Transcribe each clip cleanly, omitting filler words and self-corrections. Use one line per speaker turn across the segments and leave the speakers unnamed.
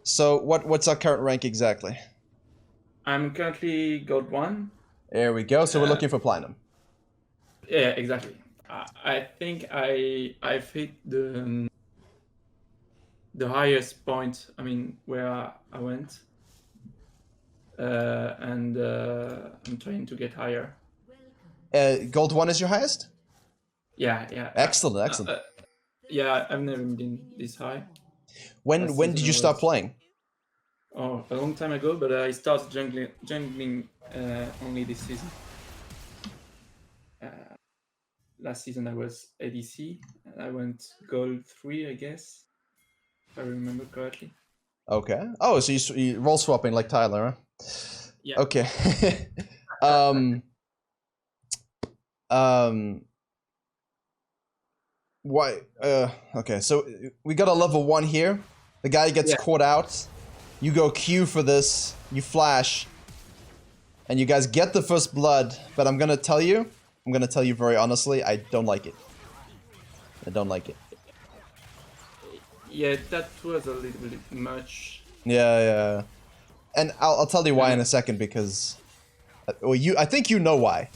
So what's our current rank exactly?
I'm currently gold 1.
There we go. So we're looking for platinum.
Yeah, exactly. I think I've hit the highest point. I mean, where I went, and I'm trying to get higher.
Gold 1 is your highest?
Yeah, yeah.
Excellent, excellent.
Yeah, I've never been this high.
When did you start playing?
Oh, a long time ago, but I started jungling only this season. Last season I was ADC, and I went gold 3, I guess, if I remember correctly.
Okay. Oh, so you role swapping like Tyler, huh?
Yeah.
Okay. um. Why? Okay. So we got a level 1 here. The guy gets caught out. You go Q for this. You flash. And you guys get the first blood. But I'm gonna tell you very honestly, I don't like it. I don't like it.
Yeah, that was a little bit much.
Yeah. And I'll tell you why in a second, because well, I think you know why.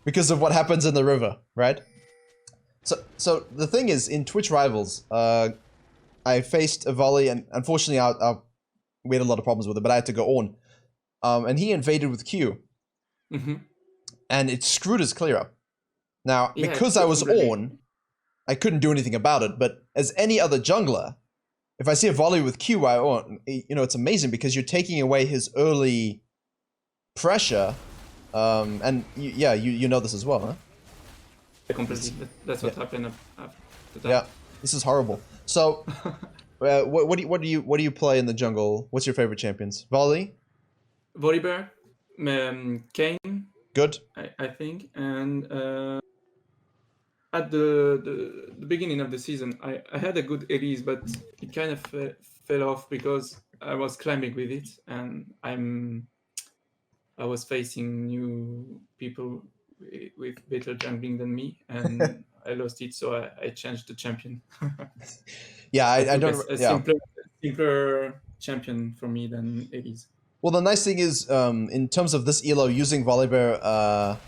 Because of what happens in the river, right? So the thing is, in Twitch Rivals, I faced a volley, and unfortunately, we had a lot of problems with it, but I had to go on. And he invaded with Q. And it screwed his clear up. Now, yeah, because I was on, I couldn't do anything about it, but as any other jungler, if I see a volley with Q, it's amazing because you're taking away his early pressure, and you know this as well, huh?
Completely. That's what happened after that.
Yeah, this is horrible. So, what do you play in the jungle? What's your favorite champions? Volley,
Volibear, Kane.
Good.
I think, and at the beginning of the season, I had a good Elise, but it kind of fell off because I was climbing with it, and I was facing new people with better jungling than me, and I lost it, so I changed the champion.
Yeah, I don't.
A simpler champion for me than Elise.
Well, the nice thing is, in terms of this elo, using Volibear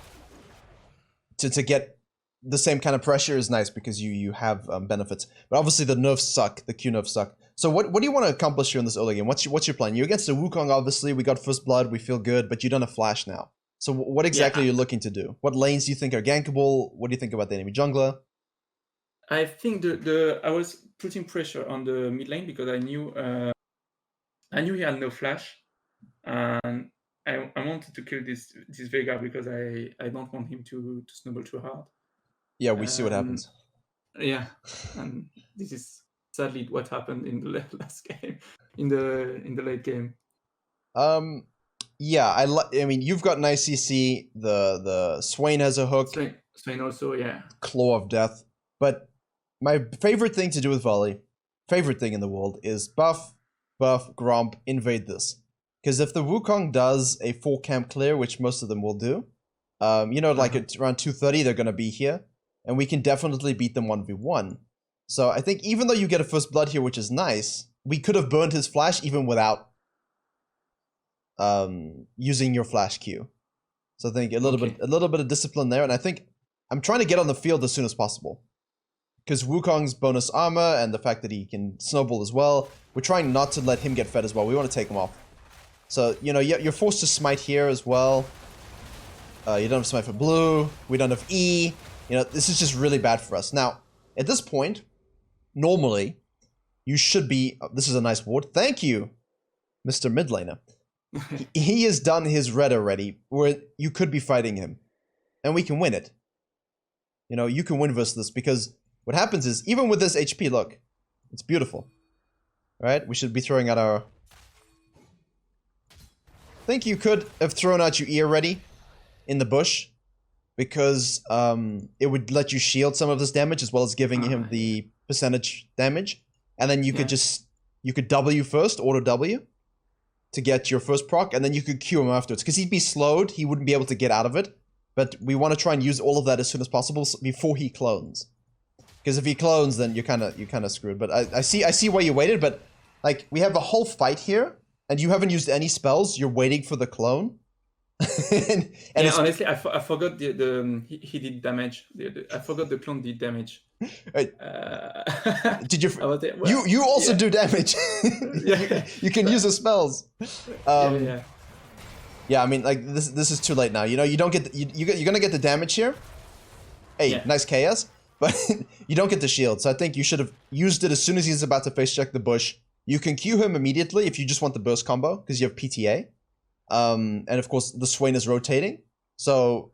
to get the same kind of pressure is nice because you have benefits. But obviously the nerfs suck, the Q nerfs suck. So what do you want to accomplish here in this early game? What's your plan? You're against the Wukong, obviously. We got first blood, we feel good, but you don't have flash now. So what exactly are you looking to do? What lanes do you think are gankable? What do you think about the enemy jungler?
I think I was putting pressure on the mid lane because I knew he had no flash, and I wanted to kill this Vega because I don't want him to snowball too hard.
Yeah, we see what happens.
Yeah, and this is sadly what happened in the last game, in the late game.
Yeah, I mean, you've got nice CC. The Swain has a hook.
Swain also, yeah.
Claw of Death. But my favorite thing to do with Volley, favorite thing in the world, is buff, Gromp, invade this. Because if the Wukong does a 4 camp clear, which most of them will do, like at around 2:30, they're going to be here. And we can definitely beat them 1v1. So I think even though you get a first blood here, which is nice, we could have burned his flash even without using your flash Q. So I think a little bit of discipline there, and I think I'm trying to get on the field as soon as possible. Because Wukong's bonus armor and the fact that he can snowball as well, we're trying not to let him get fed as well. We want to take him off. So, you're forced to smite here as well. You don't have smite for blue. We don't have E. This is just really bad for us. Now, at this point, normally, you should be... this is a nice ward. Thank you, Mr. Mid Laner. He has done his red already, where you could be fighting him. And we can win it. You can win versus this, because what happens is, even with this HP, look, it's beautiful. Right? We should be throwing out our... I think you could have thrown out your E already in the bush, because it would let you shield some of this damage, as well as giving him the percentage damage. And then you could W first, auto W, to get your first proc, and then you could Q him afterwards. Because he'd be slowed, he wouldn't be able to get out of it. But we want to try and use all of that as soon as possible before he clones. Because if he clones, then you're kind of screwed. But I see why you waited, but Like, we have a whole fight here, and you haven't used any spells. You're waiting for the clone. and
yeah, honestly, I forgot he did damage. I forgot the clone did damage.
Right. Did you?
Well,
you also do damage.
Yeah.
You can use the spells.
Yeah.
Yeah, I mean, like this is too late now. You know, you don't get you're gonna get the damage here. Hey,
Yeah.
nice chaos, but you don't get the shield. So I think you should have used it as soon as he's about to face check the bush. You can Q him immediately if you just want the burst combo because you have PTA. And of course the Swain is rotating. So,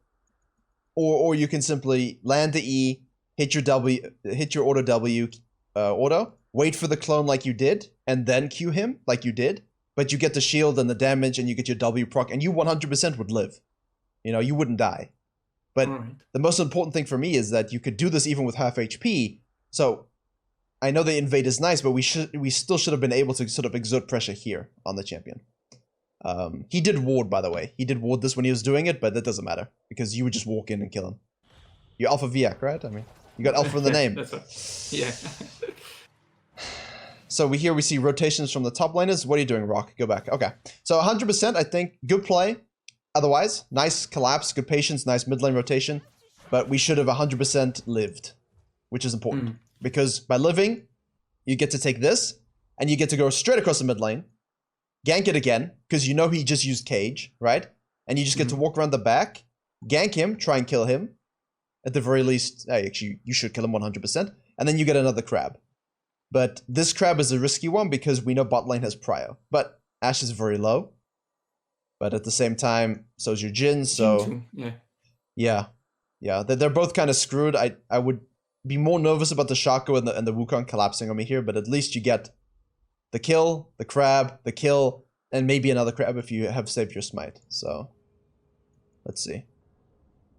or you can simply land the E, hit your W, hit your auto W, auto, wait for the clone like you did, and then Q him like you did. But you get the shield and the damage, and you get your W proc, and you 100% would live. You know, you wouldn't die. But the most important thing for me is that you could do this even with half HP. So I know the invade is nice, but we still should have been able to sort of exert pressure here on the champion. He did ward, by the way. He did ward this when he was doing it, but that doesn't matter because you would just walk in and kill him. You're Alpha Viac, right? I mean, you got Alpha in the name.
Yeah.
So we see rotations from the top laners. What are you doing, Rock? Go back. Okay. So 100%, I think, good play. Otherwise, nice collapse, good patience, nice mid lane rotation. But we should have 100% lived, which is important. Because by living, you get to take this, and you get to go straight across the mid lane, gank it again, because you know he just used Cage, right? And you just get to walk around the back, gank him, try and kill him. At the very least, actually, you should kill him 100%. And then you get another crab. But this crab is a risky one because we know bot lane has prio. But Ashe is very low. But at the same time, so is your Jhin, so... Yeah. They're both kind of screwed. I would be more nervous about the Shaco and the Wukong collapsing on me here, but at least you get the kill, the crab, the kill, and maybe another crab if you have saved your smite. So, let's see.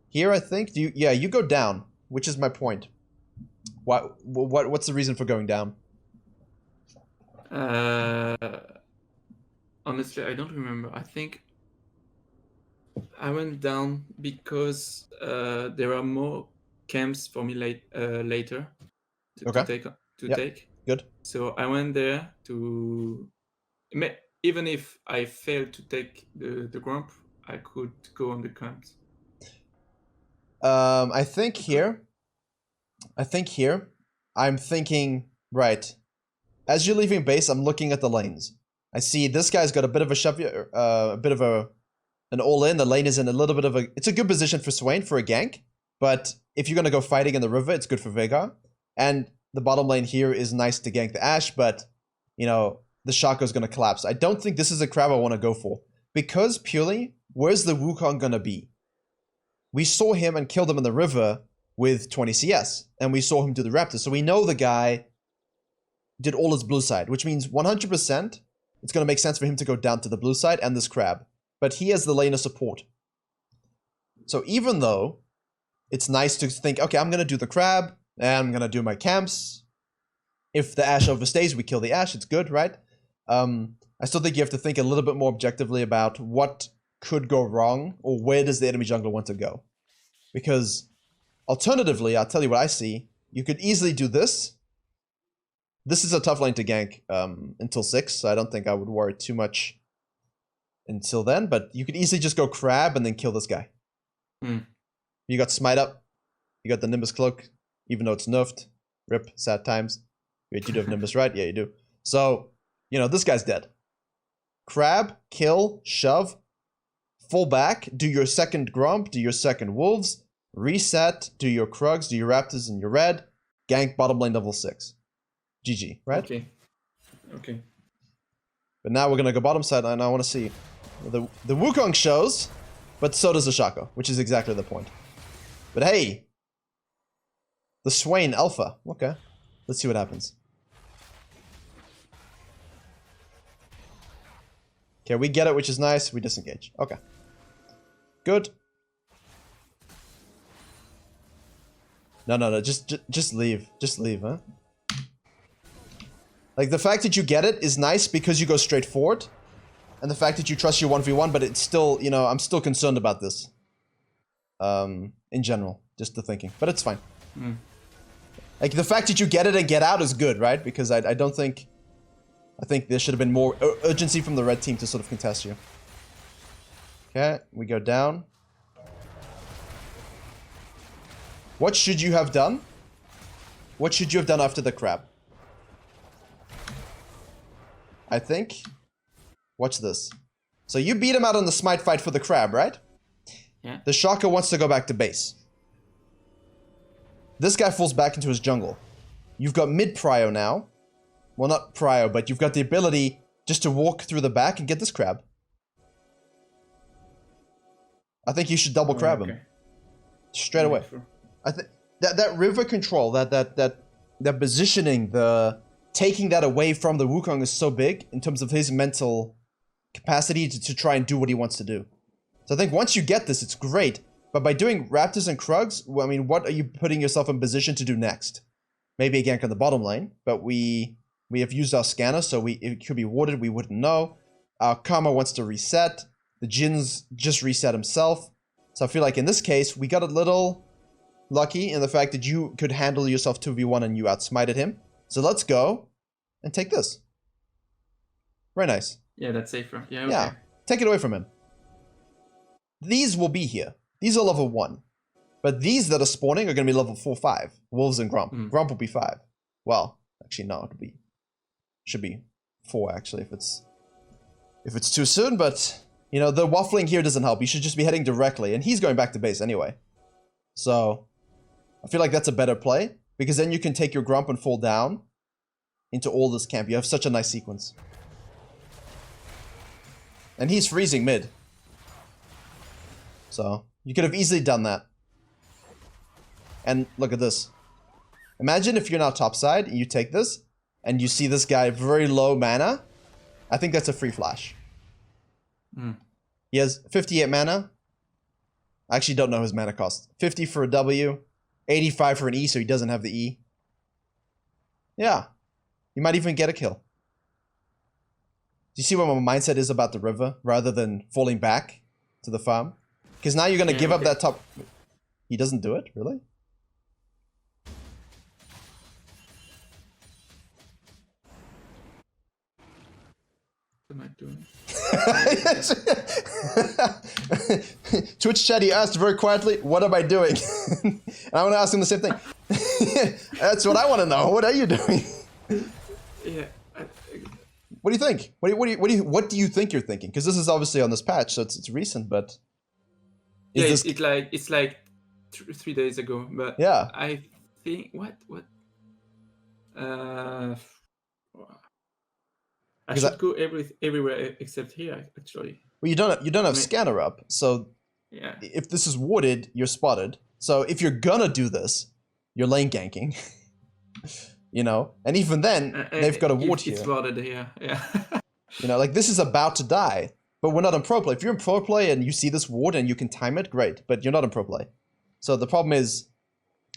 Here, I think, you go down, which is my point. What's the reason for going down?
Honestly, I don't remember. I think I went down because there are more camps for me later to take.
Good.
So I went there to even if I failed to take the grump, I could go on the camps.
I think here, I'm thinking, right, as you're leaving base, I'm looking at the lanes. I see this guy's got a bit of a shove, an all-in. The lane is in a little bit of a... It's a good position for Swain for a gank, but if you're going to go fighting in the river, it's good for Veigar. And the bottom lane here is nice to gank the Ashe, but, you know, the Shaco's going to collapse. I don't think this is a crab I want to go for. Because, purely, where's the Wukong going to be? We saw him and killed him in the river with 20 CS, and we saw him do the Raptor. So we know the guy did all his blue side, which means 100% it's going to make sense for him to go down to the blue side and this crab. But he has the lane of support. So even though it's nice to think, okay, I'm going to do the crab, and I'm going to do my camps. If the Ashe overstays, we kill the Ashe. It's good, right? I still think you have to think a little bit more objectively about what could go wrong, or where does the enemy jungler want to go. Because alternatively, I'll tell you what I see. You could easily do this. This is a tough lane to gank until 6, so I don't think I would worry too much until then, but you could easily just go crab and then kill this guy. You got smite up, you got the Nimbus cloak, even though it's nerfed. Rip, sad times. Wait, you do have Nimbus, right? Yeah, you do. So, you know, this guy's dead. Crab, kill, shove, full back, do your second Grump, do your second Wolves, reset, do your Krugs, do your Raptors and your red, gank bottom lane level 6. GG, right?
Okay.
But now we're gonna go bottom side, and I want to see the Wukong shows, but so does the Shaco, which is exactly the point. But hey, the Swain Alpha. Okay, let's see what happens. Okay, we get it, which is nice. We disengage. Okay, good. No. Just leave. Just leave, huh? Like, the fact that you get it is nice because you go straight forward. And the fact that you trust your 1v1, but it's still, you know, I'm still concerned about this. In general, just the thinking. But it's fine. Like, the fact that you get it and get out is good, right? Because I don't think... I think there should have been more urgency from the red team to sort of contest you. Okay, we go down. What should you have done? What should you have done after the crab? I think... Watch this. So you beat him out on the smite fight for the crab, right?
Yeah.
The Shaka wants to go back to base. This guy falls back into his jungle. You've got mid prio now. Well, not prio, but you've got the ability just to walk through the back and get this crab. I think you should double crab him. Straight away. I think that river control, that positioning, the taking that away from the Wukong is so big in terms of his mental capacity to try and do what he wants to do. So I think once you get this, it's great. But by doing Raptors and Krugs, well, I mean, what are you putting yourself in position to do next? Maybe a gank on the bottom lane, but we have used our scanner, so it could be warded, we wouldn't know. Our Karma wants to reset. The Jin's just reset himself. So I feel like in this case, we got a little lucky in the fact that you could handle yourself 2v1 and you outsmited him. So let's go and take this. Very nice.
Yeah, that's safer. Yeah, okay.
Yeah, take it away from him. These will be here. These are level 1. But these that are spawning are going to be level 4, 5. Wolves and Grump. Grump will be 5. Well, actually, no, should be 4, actually, if it's too soon, but, you know, the waffling here doesn't help. You should just be heading directly, and he's going back to base anyway. So, I feel like that's a better play, because then you can take your Grump and fall down into all this camp. You have such a nice sequence. And he's freezing mid. So, you could have easily done that. And look at this. Imagine if you're now topside and you take this and you see this guy very low mana. I think that's a free flash. He has 58 mana. I actually don't know his mana cost. 50 for a W, 85 for an E, so he doesn't have the E. Yeah. You might even get a kill. Do you see what my mindset is about the river rather than falling back to the farm? Because now you're going to give up that top... He doesn't do it? Really?
What am I doing?
Twitch chat, he asked very quietly, what am I doing? And I want to ask him the same thing. That's what I want to know. What are you doing?
Yeah.
What do you think? What do you think you're thinking? Because this is obviously on this patch, so it's recent, but...
Yeah, it's like 3 days ago, but
yeah.
I think what I should go everywhere except here actually.
Well, you don't have scanner up, so
yeah.
If this is warded, you're spotted. So if you're gonna do this, you're lane ganking. You know, and even then they've got a ward here.
It's warded here, yeah.
You know, like this is about to die. But we're not in pro play. If you're in pro play and you see this ward and you can time it, great. But you're not in pro play. So the problem is,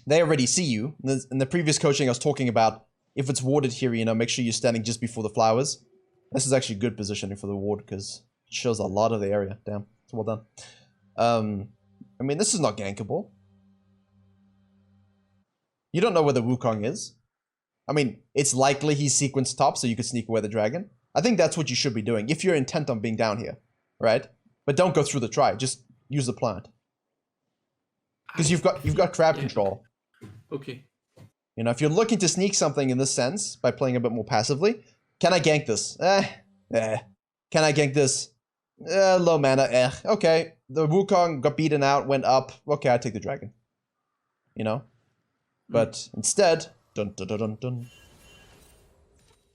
they already see you. In the previous coaching, I was talking about, if it's warded here, you know, make sure you're standing just before the flowers. This is actually good positioning for the ward, because it shows a lot of the area. Damn, it's well done. I mean, this is not gankable. You don't know where the Wukong is. I mean, it's likely he's sequenced top, so you could sneak away the dragon. I think that's what you should be doing if you're intent on being down here, right? But don't go through the try. Just use the plant, because you've got crab control.
Okay.
You know, if you're looking to sneak something in this sense by playing a bit more passively, can I gank this? Can I gank this? Low mana. Okay. The Wukong got beaten out, went up. Okay, I take the dragon. You know, but instead, dun dun dun dun dun.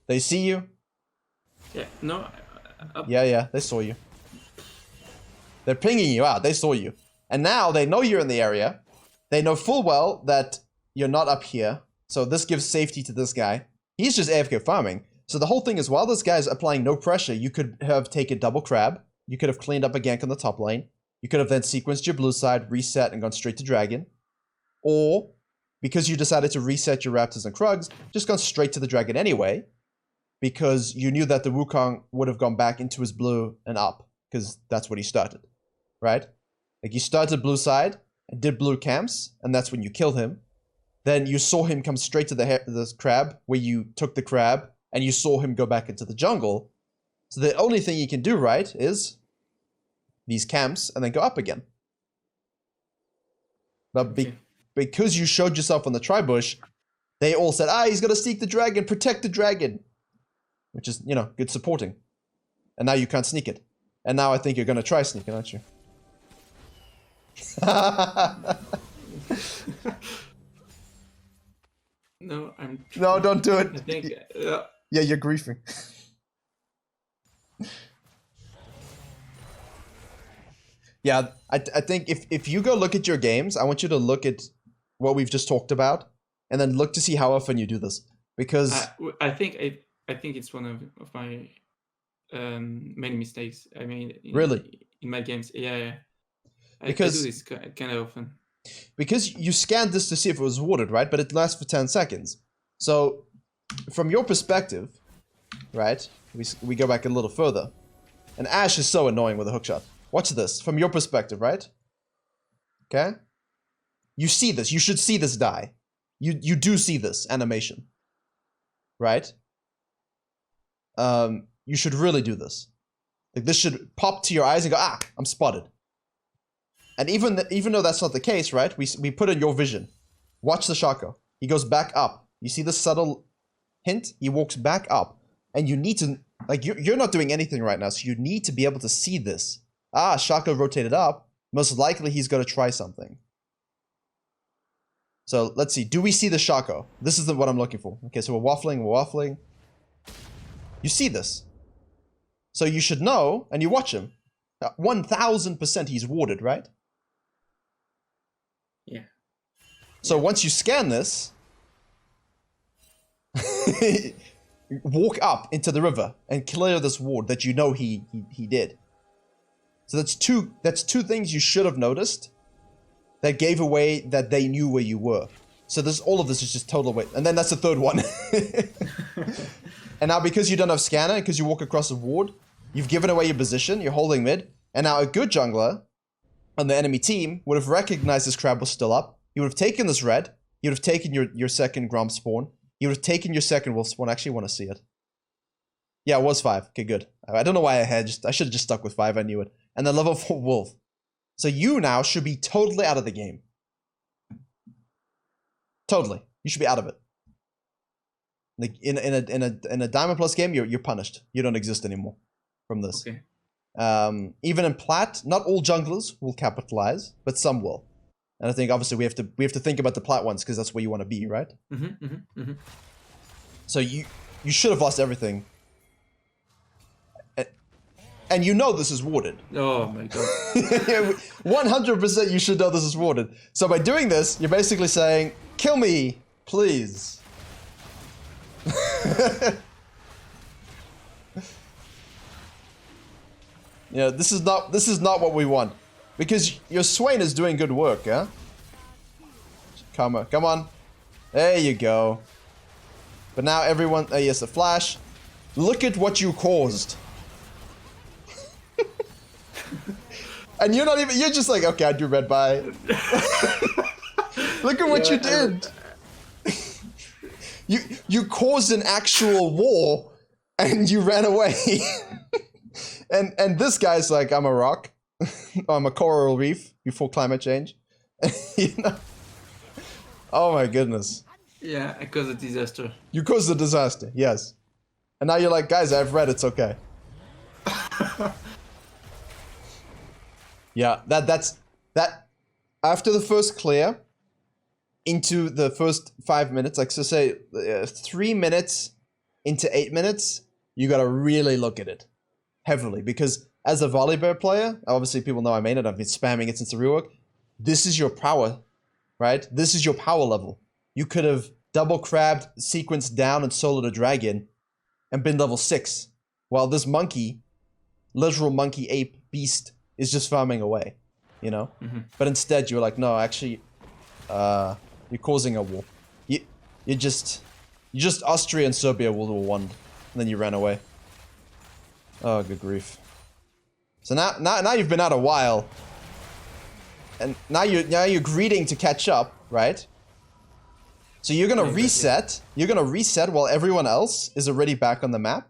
They see you.
Yeah, no.
Yeah, they saw you. They're pinging you out. They saw you. And now they know you're in the area. They know full well that you're not up here. So this gives safety to this guy. He's just AFK farming. So the whole thing is, while this guy's applying no pressure, you could have taken double crab. You could have cleaned up a gank on the top lane. You could have then sequenced your blue side, reset, and gone straight to dragon. Or, because you decided to reset your Raptors and Krugs, just gone straight to the dragon anyway. Because you knew that the Wukong would have gone back into his blue and up, because that's what he started, right? Like, you started blue side and did blue camps, and that's when you killed him. Then you saw him come straight to the crab, where you took the crab and you saw him go back into the jungle. So the only thing you can do, right, is these camps and then go up again. But because you showed yourself on the tri-bush, they all said, he's got to sneak the dragon, protect the dragon. Which is, good supporting. And now you can't sneak it. And now I think you're going to try sneak it, aren't you?
No,
No, don't do it.
I think...
Yeah, you're griefing. Yeah, I think if you go look at your games, I want you to look at what we've just talked about, and then look to see how often you do this. Because
I think it's one of my many mistakes I made in my games. Yeah. I do this kind of often.
Because you scanned this to see if it was warded, right? But it lasts for 10 seconds. So, from your perspective, right? We go back a little further. And Ashe is so annoying with a hookshot. Watch this. From your perspective, right? Okay? You see this. You should see this die. You do see this animation. Right? You should really do this. Like, this should pop to your eyes and go, I'm spotted. And even though that's not the case, right? We put in your vision. Watch the Shaco. He goes back up. You see the subtle hint? He walks back up. And you need to... Like, you're not doing anything right now, so you need to be able to see this. Shaco rotated up. Most likely he's going to try something. So, let's see. Do we see the Shaco? This is what I'm looking for. Okay, so we're waffling. You see this. So you should know, and you watch him. 1000% he's warded, right?
Yeah.
So once you scan this, walk up into the river and clear this ward that you know he did. So that's two things you should have noticed that gave away that they knew where you were. So all of this is just total waste. And then that's the third one. And now because you don't have scanner, because you walk across the ward, you've given away your position, you're holding mid, and now a good jungler on the enemy team would have recognized this crab was still up. He would have taken this red, he would have taken your second Grom spawn, he would have taken your second wolf spawn. I actually want to see it. Yeah, it was 5. Okay, good. I don't know why I hedged. I should have just stuck with 5, I knew it. And then level 4 wolf. So you now should be totally out of the game. Totally. You should be out of it. Like in a Diamond Plus game, you're punished. You don't exist anymore from this.
Okay.
Even in Plat, not all junglers will capitalize, but some will. And I think obviously we have to think about the Plat ones because that's where you want to be, right? So you should have lost everything. And you know this is warded.
Oh my god.
100% you should know this is warded. So by doing this, you're basically saying, kill me, please. This is not what we want. Because your Swain is doing good work, yeah? Come on. There you go. But now everyone, yes, the flash. Look at what you caused. And you're just like, okay, I do red bye. Look at what you did. You caused an actual war and you ran away. and this guy's like, I'm a rock. I'm a coral reef before climate change. Oh my goodness.
Yeah, I caused a disaster.
You caused a disaster, yes. And now you're like, guys, I've read, it's okay. Yeah, that's after the first clear into the first 5 minutes, like so say 3 minutes into 8 minutes, you gotta really look at it heavily because as a volleyball player, obviously people know I main it, I've been spamming it since the rework. This is your power, right? This is your power level. You could have double crabbed, sequenced down and soloed a dragon and been level 6 while this monkey, literal monkey ape beast is just farming away, you know? But instead you were like, no, actually, you're causing a war. You just Austria and Serbia World War I, and then you ran away. Oh, good grief. So now you've been out a while, and now you're greeting to catch up, right? So you're gonna
Exactly.
reset. You're gonna reset while everyone else is already back on the map,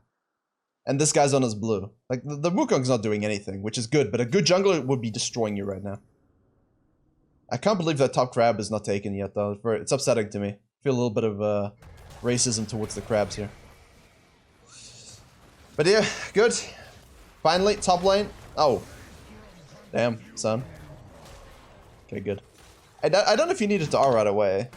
and this guy's on his blue. Like the Wukong's not doing anything, which is good. But a good jungler would be destroying you right now. I can't believe that top crab is not taken yet, though. It's upsetting to me. I feel a little bit of racism towards the crabs here. But yeah, good. Finally, top lane. Oh. Damn, son. Okay, good. I don't know if you needed to R right away.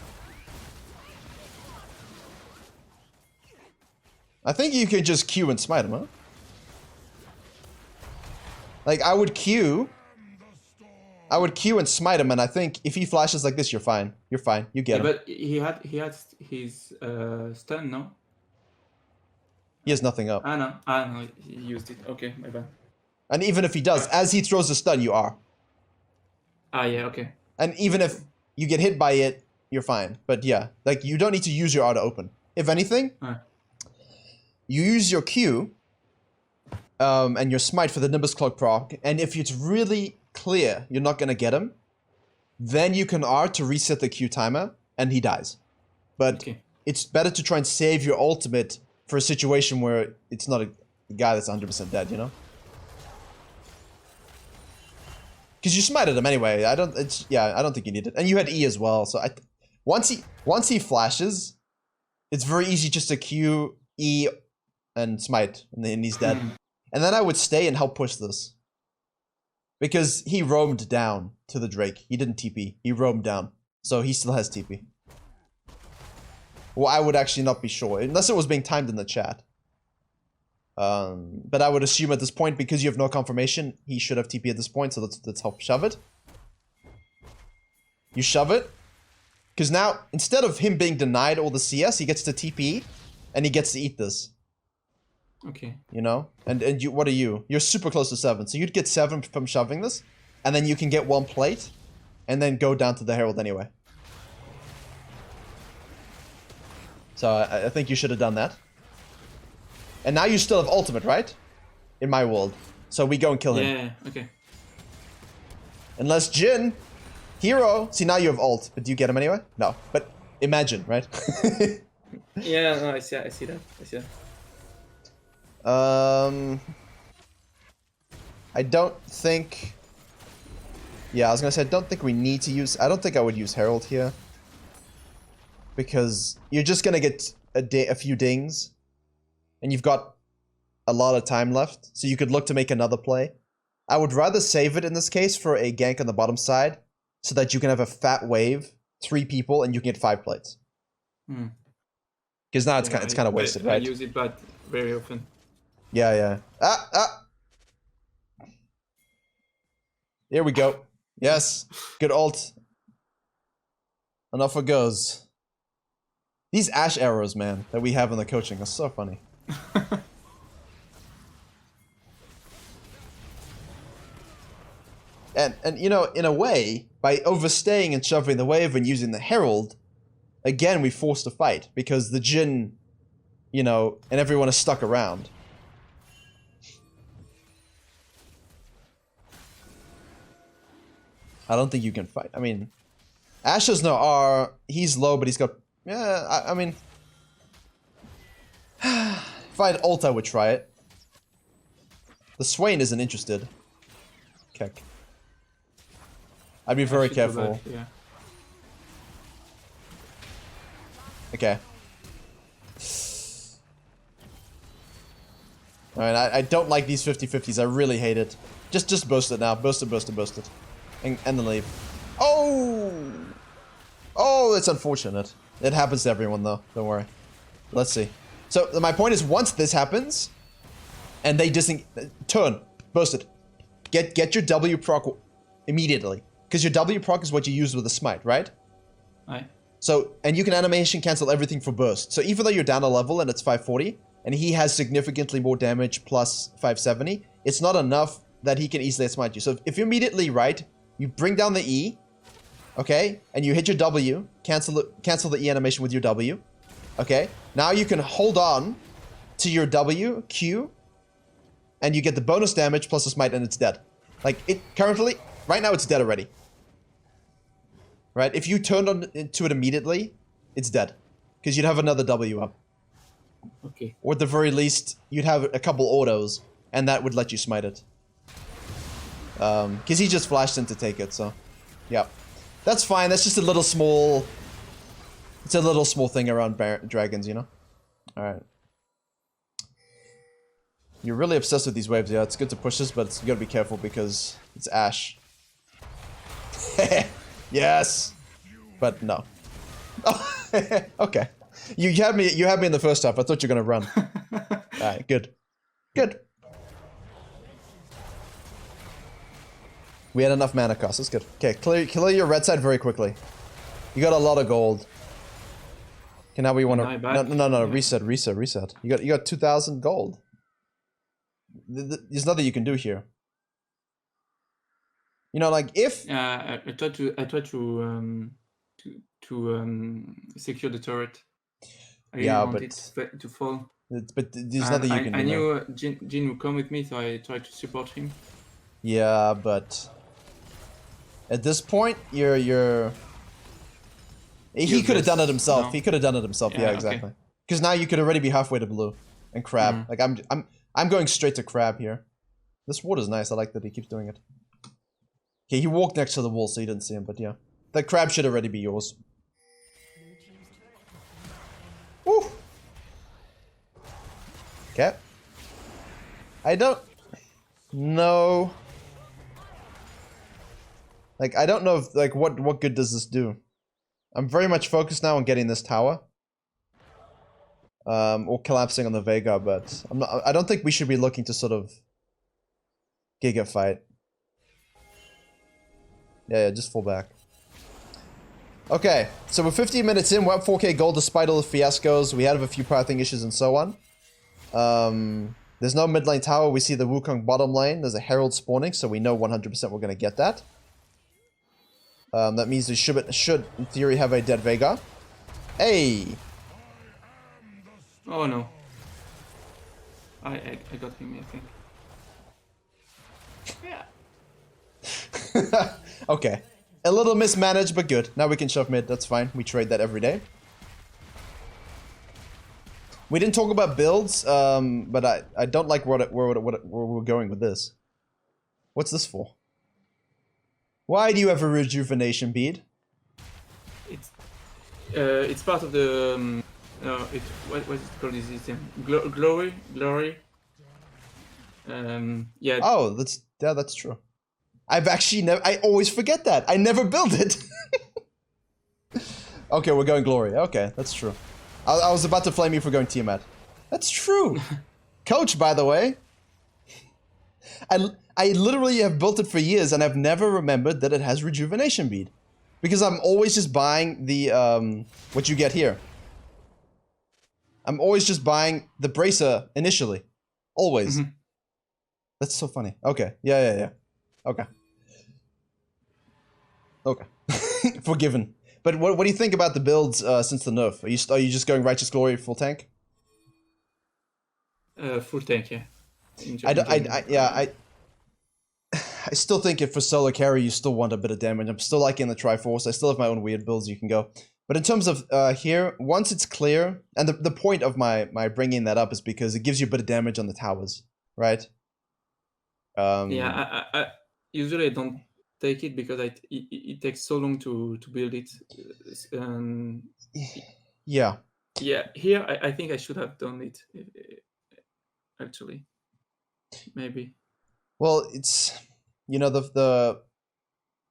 I think you can just Q and smite him, huh? Like, I would Q and smite him, and I think if he flashes like this, you're fine. You're fine. You get him.
But he had his stun, no?
He has nothing up.
No, he used it. Okay, my bad.
And even if he does, as he throws the stun, you are.
Yeah, okay.
And even if you get hit by it, you're fine. But yeah, like, you don't need to use your R to open. If anything, you use your Q and your smite for the Nimbus Cloak proc, and if it's really clear you're not gonna get him, then you can R to reset the Q timer, and he dies. But it's better to try and save your ultimate for a situation where it's not a guy that's 100% dead, you know? Because you smited him anyway. I don't think you need it. And you had E as well, so once he flashes, it's very easy just to Q, E, and smite, and then he's dead. And then I would stay and help push this. Because he roamed down to the Drake. He didn't TP. He roamed down. So he still has TP. Well, I would actually not be sure. Unless it was being timed in the chat. But I would assume at this point, because you have no confirmation, he should have TP at this point, so let's help shove it. You shove it. Because now, instead of him being denied all the CS, he gets to TP, and he gets to eat this.
Okay.
You know? And you, what are you? You're super close to 7, so you'd get 7 from shoving this, and then you can get 1 plate, and then go down to the Herald anyway. So I think you should have done that. And now you still have ultimate, right? In my world. So we go and kill him.
Yeah, okay.
Unless Jin, hero. See, now you have ult, but do you get him anyway? No. But imagine, right?
Yeah, no, I see that.
I don't think... Yeah, I was gonna say, I don't think we need to use... I don't think I would use Herald here. Because you're just gonna get a few dings. And you've got a lot of time left, so you could look to make another play. I would rather save it in this case for a gank on the bottom side, so that you can have a fat wave, 3 people, and you can get 5 plates. Because now it's kind of wasted, right?
I use it, but very often.
Yeah. Here we go. Yes, good ult. And off it goes. These Ashe arrows, man, that we have in the coaching are so funny. And you know, in a way, by overstaying and shoving the wave and using the Herald, again we forced a fight because the Jin, you know, and everyone is stuck around. I don't think you can fight. I mean, Ashe has no R. He's low, but he's got... Yeah, I mean... If I had ult, I would try it. The Swain isn't interested. Keck. I'd be very careful.
Yeah.
Okay. Alright, I don't like these 50-50s. I really hate it. Just burst it now. Burst it. And then leave. Oh! Oh, it's unfortunate. It happens to everyone, though. Don't worry. Let's see. So, my point is, once this happens, and they turn, burst it. Get your W proc immediately. Because your W proc is what you use with the smite, right?
Aye.
So, and you can animation cancel everything for burst. So even though you're down a level and it's 540, and he has significantly more damage plus 570, it's not enough that he can easily smite you. So if you're immediately right, you bring down the E, okay, and you hit your W, cancel the E animation with your W, okay? Now you can hold on to your W, Q, and you get the bonus damage plus the smite and it's dead. Like, it currently, right now it's dead already. Right? If you turned on to it immediately, it's dead. Because you'd have another W up.
Okay.
Or at the very least, you'd have a couple autos, and that would let you smite it. Because he just flashed in to take it, so... Yeah. That's fine, that's just a little small... It's a little small thing around dragons, you know? Alright. You're really obsessed with these waves, yeah. It's good to push this, but you gotta be careful because it's Ashe. Yes! But no. Oh, okay. You had me in the first half. I thought you were gonna run. Alright, good. Good. We had enough mana cost. That's good. Okay, clear your red side very quickly. You got a lot of gold. Okay, now we want to... No. Reset. You got 2,000 gold. There's nothing you can do here. You know, like if...
I tried to secure the turret. I didn't want it to fall.
But there's nothing you can do.
I knew Jin would come with me, so I tried to support him.
Yeah, but... At this point, you're... He could have done it himself. No. He could have done it himself. Yeah, exactly. Because now you could already be halfway to blue and crab. Like I'm going straight to crab here. This water's nice. I like that he keeps doing it. Okay, he walked next to the wall, so you didn't see him. But yeah, that crab should already be yours. Woo. Okay. I don't know. Like I don't know if like what good does this do. I'm very much focused now on getting this tower. Or collapsing on the Vega, but I don't think we should be looking to sort of Giga fight. Yeah, just fall back. Okay, so we're 15 minutes in, we're up 4k gold despite all the fiascos. We have a few pathing issues and so on. There's no mid lane tower, we see the Wukong bottom lane. There's a Herald spawning, so we know 100% we're going to get that. That means we should, in theory, have a dead Vega. Hey!
Oh no. I got him, I think. Yeah.
Okay. A little mismanaged, but good. Now we can shove mid, that's fine. We trade that every day. We didn't talk about builds, but I don't like where we're going with this. What's this for? Why do you have a rejuvenation bead?
It's part of the what is it called? Is it glory? Yeah.
Oh, that's true. I've actually I always forget that. I never build it. Okay, we're going glory. Okay, that's true. I was about to flame you for going Tiamat. That's true. Coach, by the way. I literally have built it for years and I've never remembered that it has rejuvenation bead. Because I'm always just buying the, what you get here. I'm always just buying the bracer initially. Always. Mm-hmm. That's so funny. Okay. Yeah. Okay. Okay. Forgiven. But what do you think about the builds since the nerf? Are you just going Righteous Glory full tank?
Full tank, yeah.
I still think if for solo carry you still want a bit of damage. I'm still liking the Triforce. I still have my own weird builds you can go. But in terms of here, once it's clear, and the point of my bringing that up is because it gives you a bit of damage on the towers, right?
Yeah, I usually don't take it because it takes so long to build it.
Yeah.
Yeah, here I think I should have done it, actually. Maybe.
Well, it's, you know, the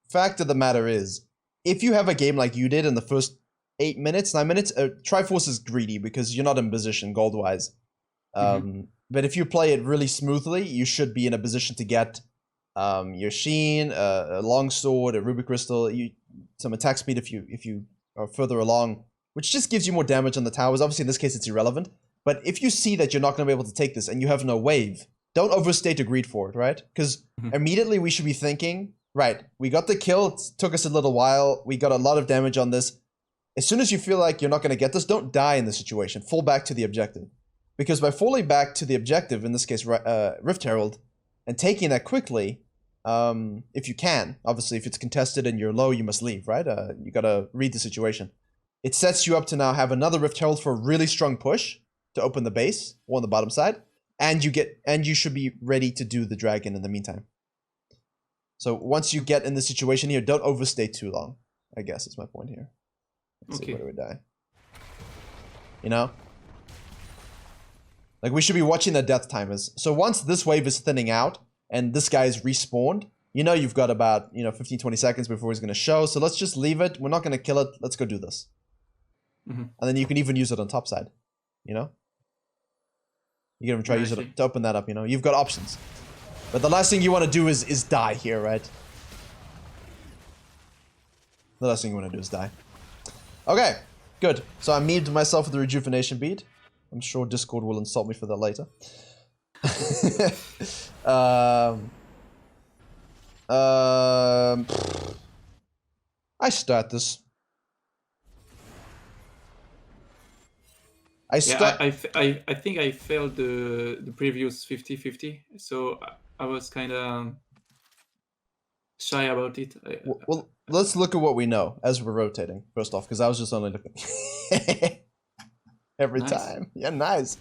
fact of the matter is, if you have a game like you did in the first 8 minutes, 9 minutes, Triforce is greedy because you're not in position gold-wise. But if you play it really smoothly, you should be in a position to get your Sheen, a Longsword, a Ruby Crystal, some attack speed if you are further along, which just gives you more damage on the towers. Obviously, in this case, it's irrelevant. But if you see that you're not going to be able to take this and you have no wave, don't overstate your greed for it, right? Because immediately we should be thinking, right, we got the kill, it took us a little while, we got a lot of damage on this. As soon as you feel like you're not going to get this, don't die in the situation. Fall back to the objective. Because by falling back to the objective, in this case Rift Herald, and taking that quickly, if you can, obviously if it's contested and you're low, you must leave, right? You got to read the situation. it sets you up to now have another Rift Herald for a really strong push to open the base or on the bottom side, and you should be ready to do the dragon in the meantime. So once you get in the situation here, don't overstay too long, I guess is my point here. Let's see, where do we die? You know? Like, we should be watching the death timers. So once this wave is thinning out and this guy is respawned, you know you've got about, 15, 20 seconds before he's going to show. So let's just leave it. We're not going to kill it. Let's go do this. And then you can even use it on top side, you know? You can even try to use it to open that up, you know? You've got options. But the last thing you want to do is die here, right? The last thing you want to do is die. Okay, good. So I memed myself with the rejuvenation bead. I'm sure Discord will insult me for that later. I start this.
I think I failed the previous 50-50, so I was kind of shy about it.
Well, let's look at what we know as we're rotating, first off, because I was just only looking. Every time. Yeah, nice.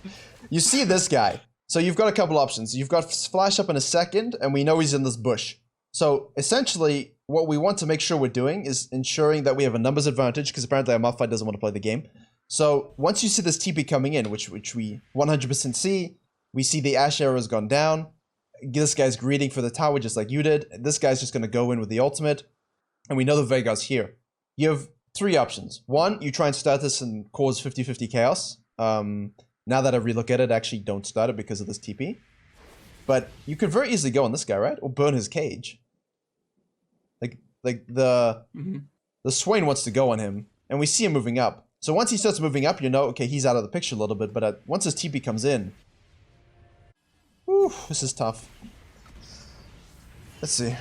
You see this guy. So you've got a couple options. You've got flash up in a second, and we know he's in this bush. So essentially, what we want to make sure we're doing is ensuring that we have a numbers advantage, because apparently our Malphite doesn't want to play the game. So once you see this TP coming in, which we 100% see, we see the Ash arrow has gone down. This guy's greeting for the tower just like you did. This guy's just going to go in with the ultimate. And we know the Veigar's here. You have 3 options. 1, you try and start this and cause 50-50 chaos. Now that I relook at it, actually don't start it because of this TP. But you could very easily go on this guy, right? Or burn his cage. Like the Swain wants to go on him. And we see him moving up. So once he starts moving up, you know, okay, he's out of the picture a little bit. But once his TP comes in... Whew, this is tough. Let's see.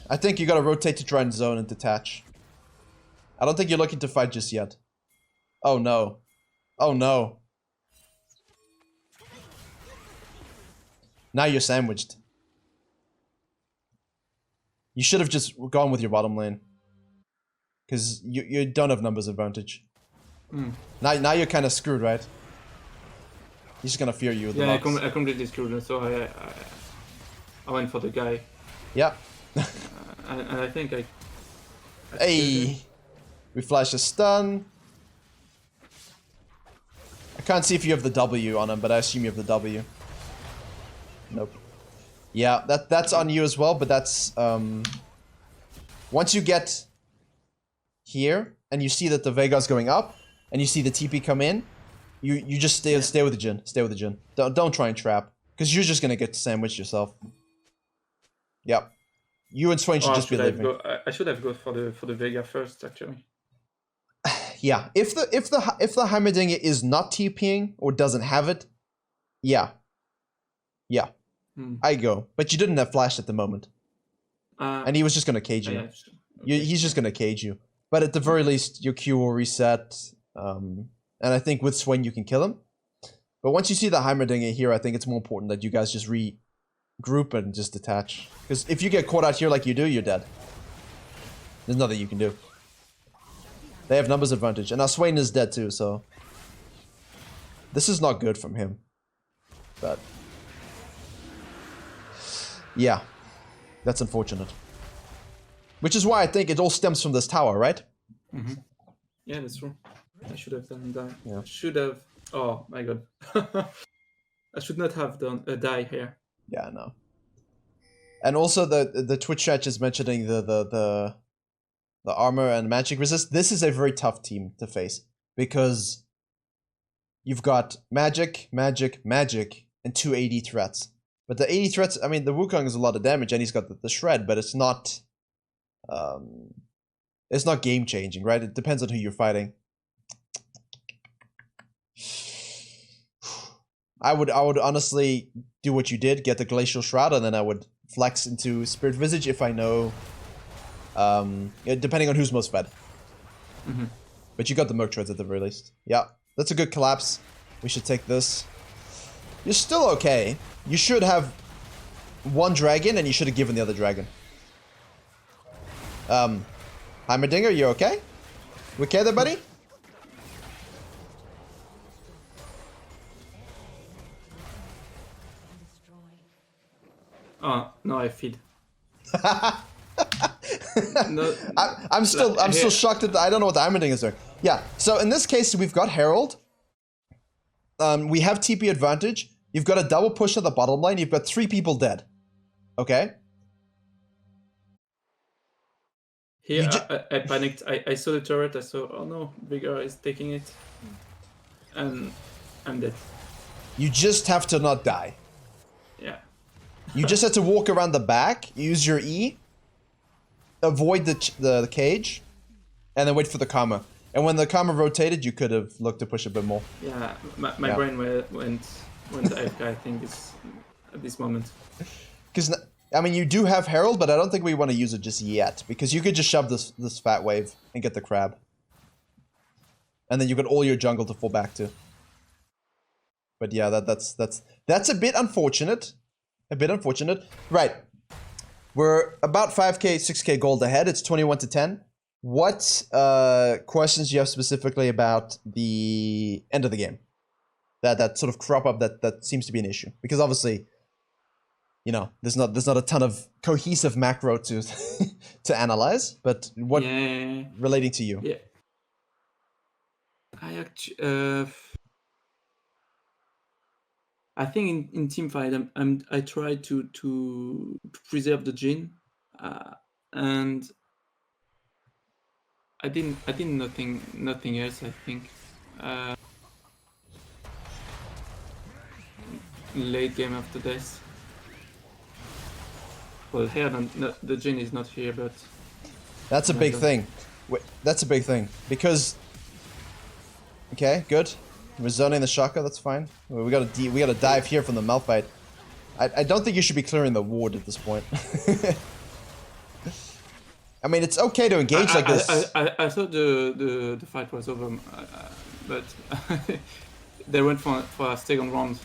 I think you gotta rotate to try and zone and detach. I don't think you're looking to fight just yet. Oh no. Oh no. Now you're sandwiched. You should have just gone with your bottom lane. Because you don't have numbers advantage. Now you're kind of screwed, right? He's just gonna fear you with the
I completely screwed, so I went for the guy.
Yeah.
And I think I
Hey! We flash a stun. I can't see if you have the W on him, but I assume you have the W. Nope. Yeah, that's on you as well, but that's... Once you get here, and you see that the Veigar's going up, and you see the TP come in, you just stay with the Jhin. Stay with the Jhin. Don't try and trap, because you're just gonna get sandwiched yourself. Yep. You and Swain should just be leaving.
I should have gone for the Veigar first, actually.
Yeah, if the Heimerdinger is not TPing or doesn't have it, yeah, I go. But you didn't have flash at the moment, and he was just gonna cage you.
Yeah, okay.
He's just gonna cage you. But at the very least, your Q will reset, and I think with Swain you can kill him. But once you see the Heimerdinger here, I think it's more important that you guys just regroup and just detach. Because if you get caught out here like you do, you're dead. There's nothing you can do. They have numbers advantage. And now Swain is dead too, so... This is not good from him. But... Yeah. That's unfortunate. Which is why I think it all stems from this tower, right?
Yeah, that's true. I should have done that.
Yeah.
Should have... Oh, my god. I should not have done a die here.
Yeah, no. And also the Twitch chat is mentioning the armor and magic resist. This is a very tough team to face because you've got magic, and 2 AD threats. But the AD threats, I mean, the Wukong is a lot of damage and he's got the shred, but it's not game changing, right? It depends on who you're fighting. I would honestly do what you did, get the Glacial Shroud, and then I would flex into Spirit Visage if I know, depending on who's most fed. But you got the Merc Treads at the very least. Yeah, that's a good collapse. We should take this. You're still okay. You should have 1 dragon, and you should have given the other dragon. Heimerdinger, you okay? We okay there, buddy?
Oh no, I feed. No,
I'm still shocked that I don't know what the diamonding is there. Yeah. So in this case, we've got Herald. We have TP advantage. You've got a double push at the bottom lane. You've got 3 people dead. Okay.
Here I panicked. I saw the turret. I saw, oh no, Vigor is taking it, and I'm dead.
You just have to not die.
Yeah.
You just have to walk around the back, use your E, avoid the cage, and then wait for the karma. And when the karma rotated, you could have looked to push a bit more.
Yeah, my brain went AFK, I think, at this moment.
Because, I mean, you do have Herald, but I don't think we want to use it just yet. Because you could just shove this fat wave and get the crab. And then you got all your jungle to fall back to. But yeah, that's a bit unfortunate. A bit unfortunate. Right. We're about 5k, 6k gold ahead. It's 21 to 10. What questions do you have specifically about the end of the game? That sort of crop up that seems to be an issue. Because obviously, you know, there's not a ton of cohesive macro to to analyze, but what relating to you?
Yeah. I actually I think in teamfight I try to preserve the Jhin, and I did nothing else, I think. Late game after this. Well, here the Jhin is not here, but
that's a big thing. That's a big thing because. Okay, good. We're zoning the Shaka. That's fine. We gotta dive here from the Malphite. I don't think you should be clearing the ward at this point. I mean, it's okay to engage like this.
I thought the fight was over, but they went for a second round.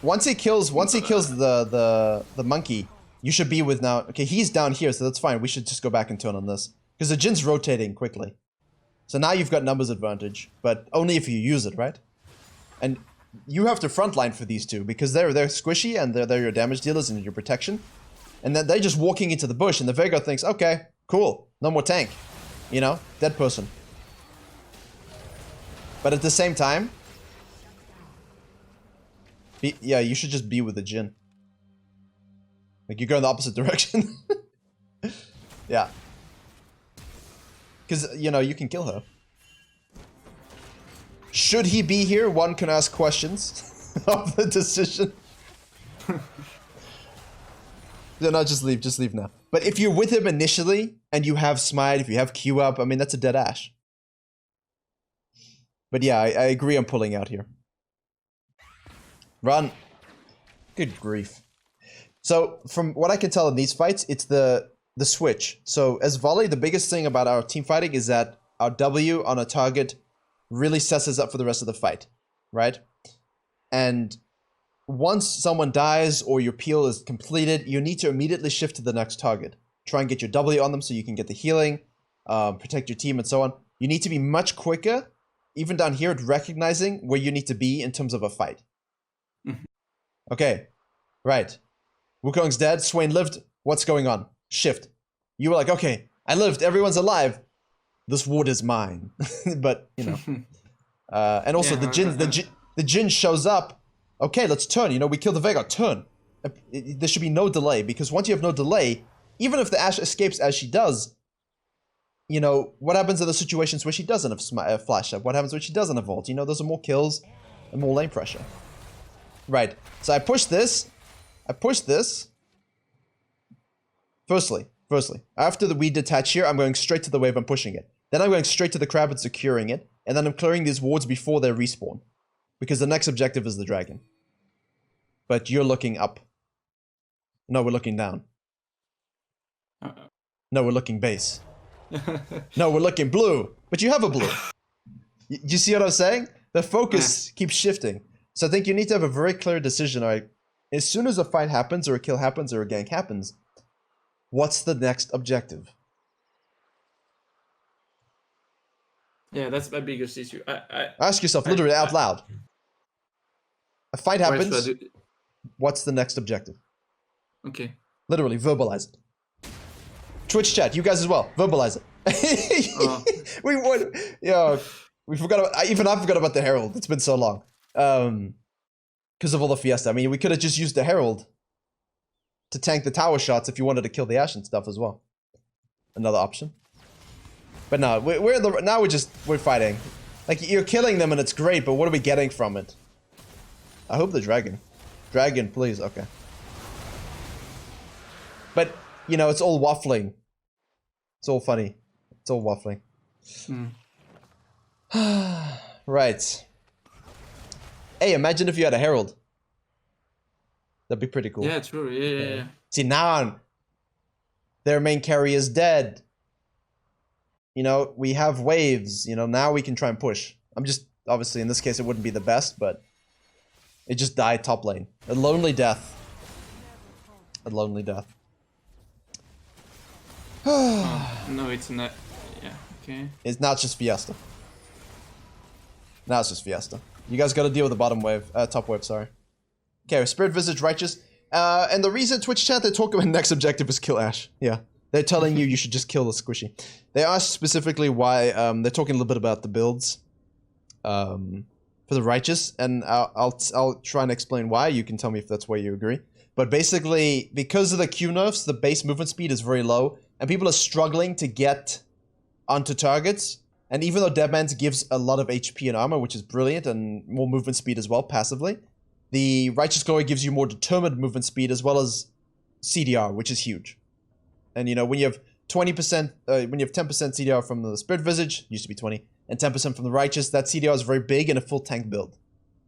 Once he kills the monkey, you should be with now. Okay, he's down here, so that's fine. We should just go back and turn on this because the Jin's rotating quickly. So now you've got numbers advantage, but only if you use it, right? And you have to frontline for these two because they're squishy and they're your damage dealers and your protection. And then they're just walking into the bush and the Veigar thinks, okay, cool, no more tank. You know, dead person. But at the same time, yeah, you should just be with the Jhin. Like, you go in the opposite direction. Yeah. Because, you know, you can kill her. Should he be here? One can ask questions of the decision. No, just leave now. But if you're with him initially, and you have Smite, if you have Q up, I mean, that's a dead Ashe. But yeah, I agree on pulling out here. Run. Good grief. So, from what I can tell in these fights, it's the switch. So, as volley, the biggest thing about our team fighting is that our W on a target really sets us up for the rest of the fight, right? And once someone dies or your peel is completed, you need to immediately shift to the next target. Try and get your W on them so you can get the healing, protect your team, and so on. You need to be much quicker, even down here, at recognizing where you need to be in terms of a fight. Okay, right. Wukong's dead, Swain lived, what's going on? Shift. You were like, okay, I lived, everyone's alive. This ward is mine. But, you know. And also, the Jhin shows up. Okay, let's turn. You know, we kill the Veigar. Turn. There should be no delay, because once you have no delay, even if the Ashe escapes as she does, you know, what happens in the situations where she doesn't have flash up? What happens when she doesn't have ult? You know, those are more kills and more lane pressure. Right. So I push this. Firstly, after we detach here, I'm going straight to the wave and pushing it. Then I'm going straight to the crab and securing it. And then I'm clearing these wards before they respawn. Because the next objective is the dragon. But you're looking up. No, we're looking down. No, we're looking base. No, we're looking blue. But you have a blue. You see what I'm saying? The focus keeps shifting. So I think you need to have a very clear decision. Right? As soon as a fight happens, or a kill happens, or a gank happens, what's the next objective?
Yeah, that's my biggest issue.
Ask yourself literally out loud. A fight happens. What's the next objective?
Okay.
Literally, verbalize it. Twitch chat, you guys as well, verbalize it.
Oh.
We forgot about, even I forgot about the Herald. It's been so long. Because of all the Fiesta. I mean, we could have just used the Herald to tank the tower shots if you wanted to kill the Ashe and stuff as well. Another option. But no, we're fighting. Like, you're killing them and it's great, but what are we getting from it? I hope the dragon. Dragon, please, okay. But, you know, it's all waffling. It's all funny. It's all waffling. Right. Hey, imagine if you had a Herald. That'd be pretty cool.
Yeah, true. Yeah.
See, now their main carry is dead. You know, we have waves. You know, now we can try and push. I'm just, obviously, in this case, it wouldn't be the best, but it just died top lane. A lonely death. A lonely death.
No, it's not. Yeah, okay.
It's not just Fiesta. Now it's just Fiesta. You guys got to deal with the bottom wave, top wave, sorry. Okay, Spirit Visage Righteous. And the reason Twitch chat, they talk about next objective is kill Ashe. Yeah. They're telling you should just kill the squishy. They asked specifically why, they're talking a little bit about the builds for the Righteous, and I'll try and explain why. You can tell me if that's where you agree. But basically, because of the Q nerfs, the base movement speed is very low, and people are struggling to get onto targets. And even though Deadman's gives a lot of HP and armor, which is brilliant, and more movement speed as well, passively, the Righteous Glory gives you more determined movement speed as well as CDR, which is huge. And you know, when you have 20%, when you have 10% CDR from the Spirit Visage, used to be 20, and 10% from the Righteous, that CDR is very big in a full tank build.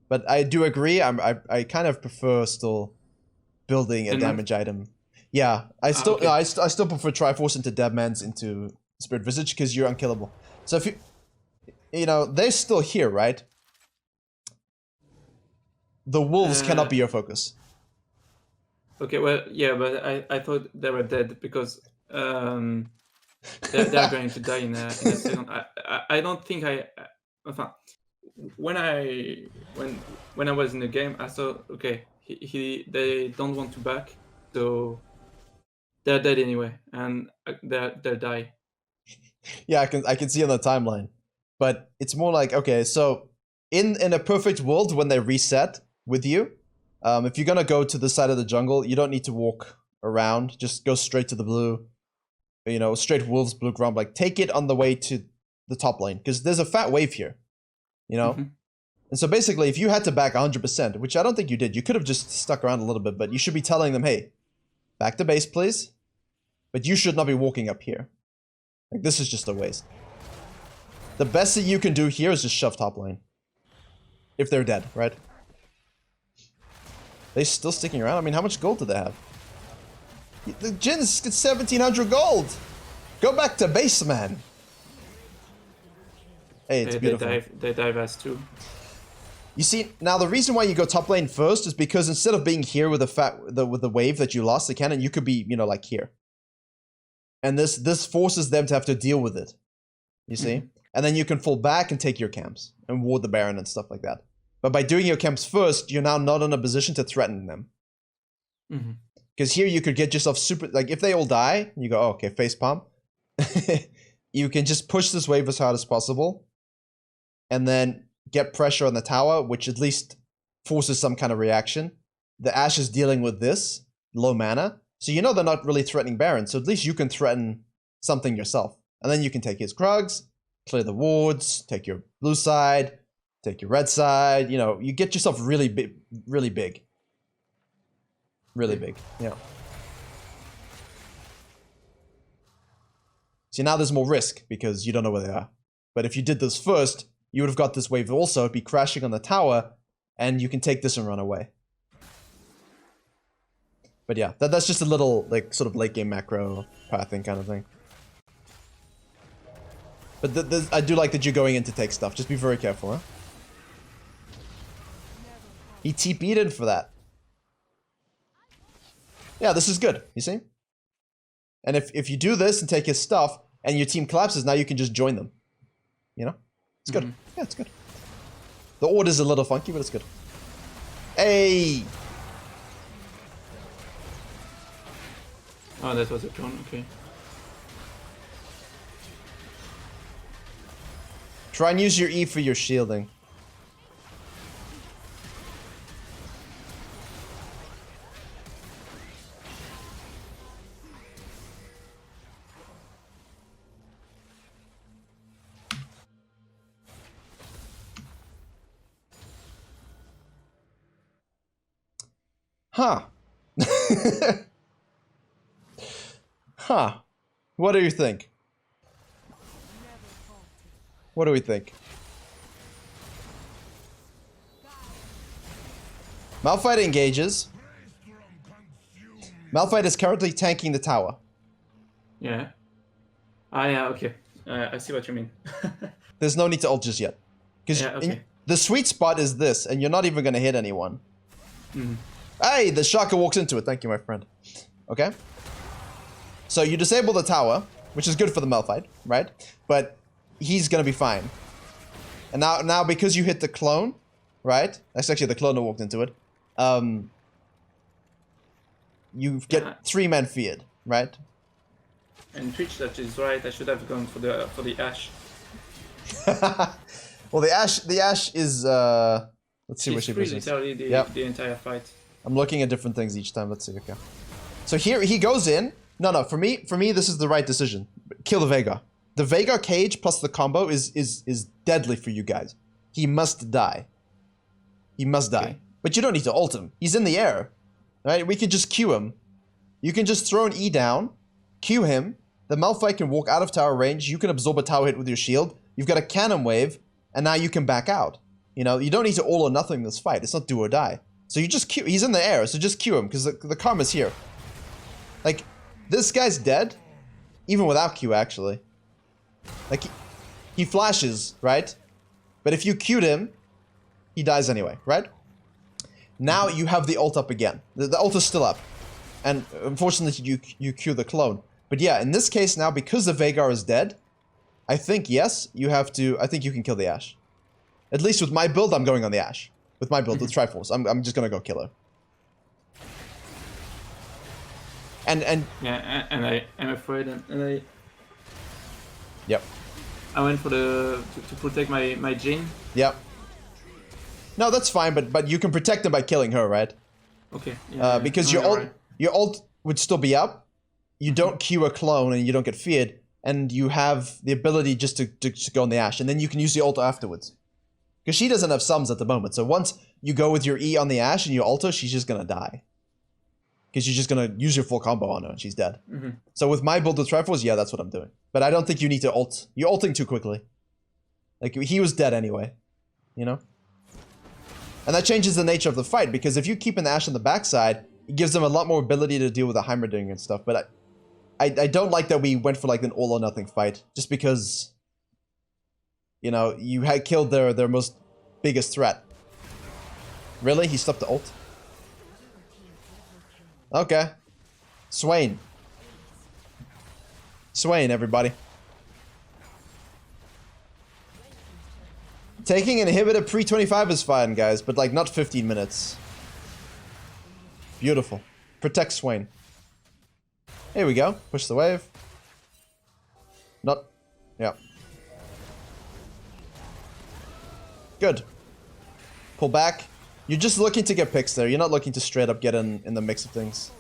But I do agree, I kind of prefer still building a damage item. Yeah, I still prefer Triforce into Deadman's into Spirit Visage because you're unkillable. So if you know, they're still here, right? The wolves cannot be your focus.
Okay, well, yeah, but I thought they were dead because they're going to die in a second. I don't think when I was in the game, I thought, okay, they don't want to back, so they're dead anyway, and they'll die.
Yeah, I can see on the timeline, but it's more like, okay, so in a perfect world when they reset with you, if you're gonna go to the side of the jungle, you don't need to walk around. Just go straight to the blue, you know, straight wolves, blue grump. Like, take it on the way to the top lane because there's a fat wave here, you know. And so basically, if you had to back 100%, which I don't think you did, you could have just stuck around a little bit, but you should be telling them, hey, back to base, please. But you should not be walking up here. Like, this is just a waste. The best that you can do here is just shove top lane. If they're dead, right? They still sticking around? I mean, how much gold do they have? The Jin's get 1,700 gold! Go back to base, man! Hey, it's beautiful.
They dive as too.
You see, now the reason why you go top lane first is because instead of being here with the wave that you lost the cannon, you could be, you know, like here. And this forces them to have to deal with it. You see? And then you can fall back and take your camps and ward the Baron and stuff like that. But by doing your camps first, you're now not in a position to threaten them. Because here you could get yourself super... Like, if they all die, you go, oh, okay, face palm. You can just push this wave as hard as possible. And then get pressure on the tower, which at least forces some kind of reaction. The Ashe is dealing with this, low mana. So you know they're not really threatening Baron, so at least you can threaten something yourself. And then you can take his Krugs, clear the wards, take your blue side, take your red side, you know, you get yourself really big, really big. Really big, yeah. See, now there's more risk because you don't know where they are. But if you did this first, you would have got this wave also, it'd be crashing on the tower, and you can take this and run away. But yeah, that's just a little, like, sort of late game macro pathing kind of thing. But I do like that you're going in to take stuff. Just be very careful, huh? He TP'd in for that. Yeah, this is good, you see? And if you do this and take his stuff, and your team collapses, now you can just join them. You know? It's good. Yeah, it's good. The order's a little funky, but it's good. Hey!
Oh, that was a clone. Okay.
Try and use your E for your shielding. Huh. Huh. What do you think? What do we think? Malphite engages. Malphite is currently tanking the tower.
Yeah. Ah, yeah. Okay. I see what you mean.
There's no need to ult just yet. Because
Yeah, okay.
the sweet spot is this, and you're not even going to hit anyone.
Mhm.
Hey, the Shaka walks into it. Thank you, my friend. Okay? So you disable the tower, which is good for the Malphite, right? But he's going to be fine. And now because you hit the clone, right? That's actually the clone that walked into it. You get 3 men feared, right?
And Twitch, that is right. I should have gone for the Ashe.
Well, the Ashe is let's see what she
free
presents.
literally the entire fight.
I'm looking at different things each time. Let's see. Okay. So here he goes in. No. For me, this is the right decision. Kill the Veigar. The Veigar cage plus the combo is deadly for you guys. He must die. He must die.
Okay.
But you don't need to ult him. He's in the air, right? We can just Q him. You can just throw an E down, Q him. The Malphite can walk out of tower range. You can absorb a tower hit with your shield. You've got a cannon wave, and now you can back out. You know, you don't need to all or nothing this fight. It's not do or die. So you just Q. He's in the air, so just Q him because the karma's here. Like, this guy's dead, even without Q actually. Like, he flashes, right? But if you Q'd him, he dies anyway, right? Now you have the ult up again. The ult is still up. And unfortunately, you Q the clone. But yeah, in this case now, because the Veigar is dead, I think, yes, you have to... I think you can kill the Ashe. At least with my build, I'm going on the Ashe. With my build, with Triforce, I'm just gonna go kill her. And
Yeah, and I'm afraid, and I...
Yep.
I went for to protect my Jhin.
Yep. No, that's fine, but you can protect him by killing her, right?
Okay. Yeah,
because
no,
your ult would still be up. You don't Q a clone and you don't get feared, and you have the ability just to go on the Ashe, and then you can use the ult afterwards. Because she doesn't have sums at the moment, so once you go with your E on the Ashe and you ult her, she's just gonna die. Because you're just gonna use your full combo on her and she's dead.
Mm-hmm.
So with my build with Triforce, yeah, that's what I'm doing. But I don't think you need to ult. You're ulting too quickly. Like, he was dead anyway. You know? And that changes the nature of the fight, because if you keep an Ashe on the backside, it gives them a lot more ability to deal with the Heimerdinger and stuff. But I don't like that we went for like an all or nothing fight, just because, you know, you had killed their most biggest threat. Really? He stopped the ult? Okay. Swain. Swain, everybody. Taking an inhibitor pre-25 is fine, guys, but like not 15 minutes. Beautiful. Protect Swain. Here we go. Push the wave. Not... Yeah. Good. Pull back. You're just looking to get picks there. You're not looking to straight up get in the mix of things.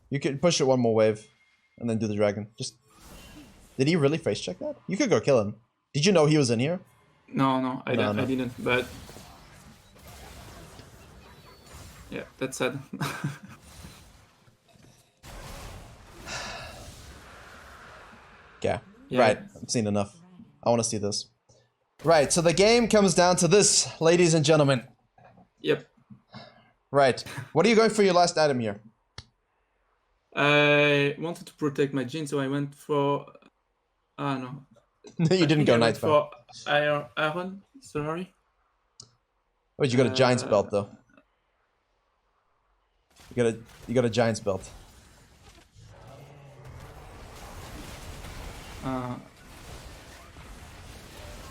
You can push it one more wave and then do the dragon. Just... Did he really face check that? You could go kill him. Did you know he was in here?
No, I didn't, but... Yeah, that's sad.
Okay.
Yeah.
Right. I've seen enough. I want to see this. Right, so the game comes down to this, ladies and gentlemen.
Yep.
Right. What are you going for your last item here?
I wanted to protect my Jhin, so I went for... Ah, no.
You didn't go Knight's Belt.
For Iron, sorry.
Wait, you got a Giant's Belt, though. You got a Giant's Belt.
I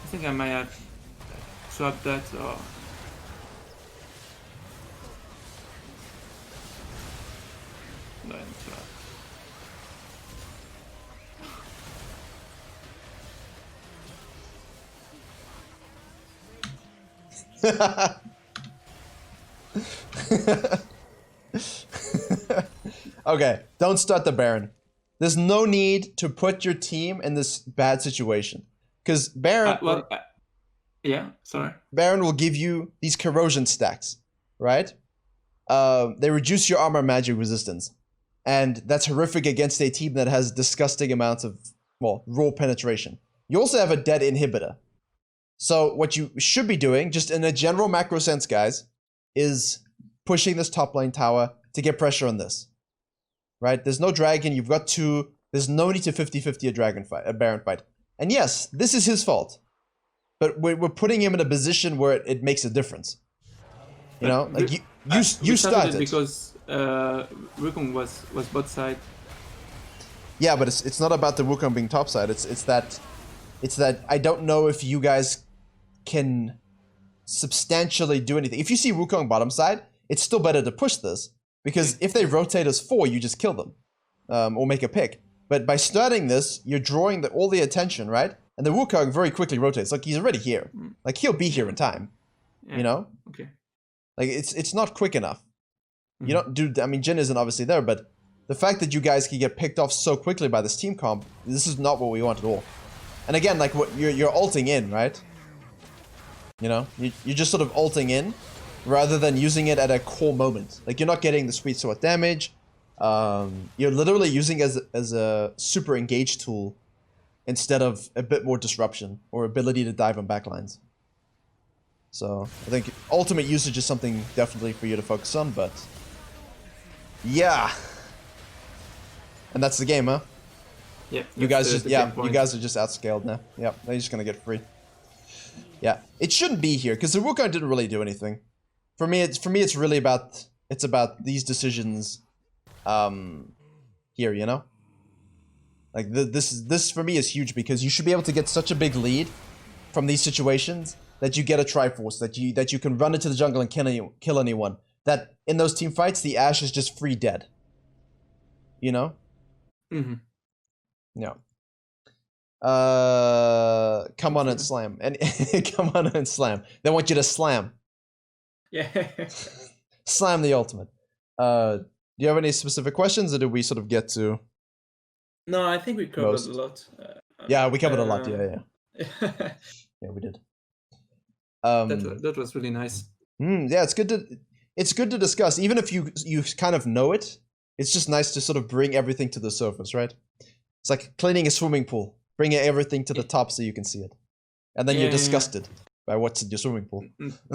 think I might have swapped that, or... No, I didn't swap.
Okay, don't start the Baron. There's no need to put your team in this bad situation. Because Baron...
yeah, sorry.
Baron will give you these corrosion stacks, right? They reduce your armor magic resistance. And that's horrific against a team that has disgusting amounts of, well, raw penetration. You also have a dead inhibitor. So what you should be doing, just in a general macro sense, guys, is pushing this top lane tower to get pressure on this. Right? There's no dragon, you've got 2. There's no need to 50-50 a Baron fight. And yes, this is his fault. But we're putting him in a position where it makes a difference. You know? Like, you started.
Because Wukong was bot side.
Yeah, but it's not about the Wukong being top side. It's that I don't know if you guys can substantially do anything. If you see Wukong bottom side, it's still better to push this. Because if they rotate us 4, you just kill them. Or make a pick. But by starting this, you're drawing all the attention, right? And the Wukong very quickly rotates. Like, he's already here. Like, he'll be here in time.
Yeah.
You know?
Okay.
Like, it's not quick enough. You don't do... I mean, Jin isn't obviously there, but the fact that you guys can get picked off so quickly by this team comp, this is not what we want at all. And again, like, what you're ulting in, right? You know? You're just sort of ulting in, rather than using it at a core moment. Like, you're not getting the sweet sword damage. You're literally using it as a super engage tool instead of a bit more disruption or ability to dive on backlines. So I think ultimate usage is something definitely for you to focus on, but yeah. And that's the game, huh?
Yeah.
You guys just you guys are just outscaled now. Yeah, they're just gonna get free. Yeah, it shouldn't be here because the Wukong didn't really do anything. For me, it's really about these decisions. Here, you know. Like this for me is huge because you should be able to get such a big lead from these situations that you get a Triforce, that you can run into the jungle and kill anyone. That in those team fights, the Ashe is just free dead. You know?
Mm-hmm.
Yeah. Come on and slam. And come on and slam. They want you to slam.
Yeah.
Slam the ultimate. Do you have any specific questions, or did we sort of get to...
No, I think we covered a lot.
Yeah, we covered a lot. Yeah. Yeah, we did.
That was really nice.
Yeah, it's good to discuss, even if you kind of know it. It's just nice to sort of bring everything to the surface, right? It's like cleaning a swimming pool, bringing everything to the top so you can see it, and then you're disgusted by what's in your swimming pool.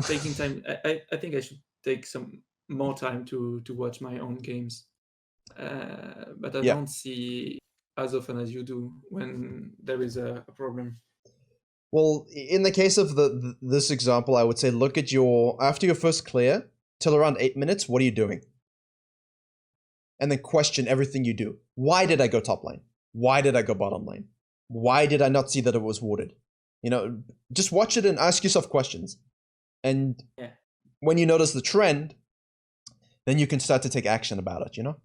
Taking time. I think I should take some more time to watch my own games, but I don't see as often as you do when there is a problem.
Well, in the case of this example, I would say look at after your first clear till around 8 minutes. What are you doing? And then question everything you do. Why did I go top lane? Why did I go bottom lane? Why did I not see that it was warded? You know, just watch it and ask yourself questions. And when you notice the trend, then you can start to take action about it, you know?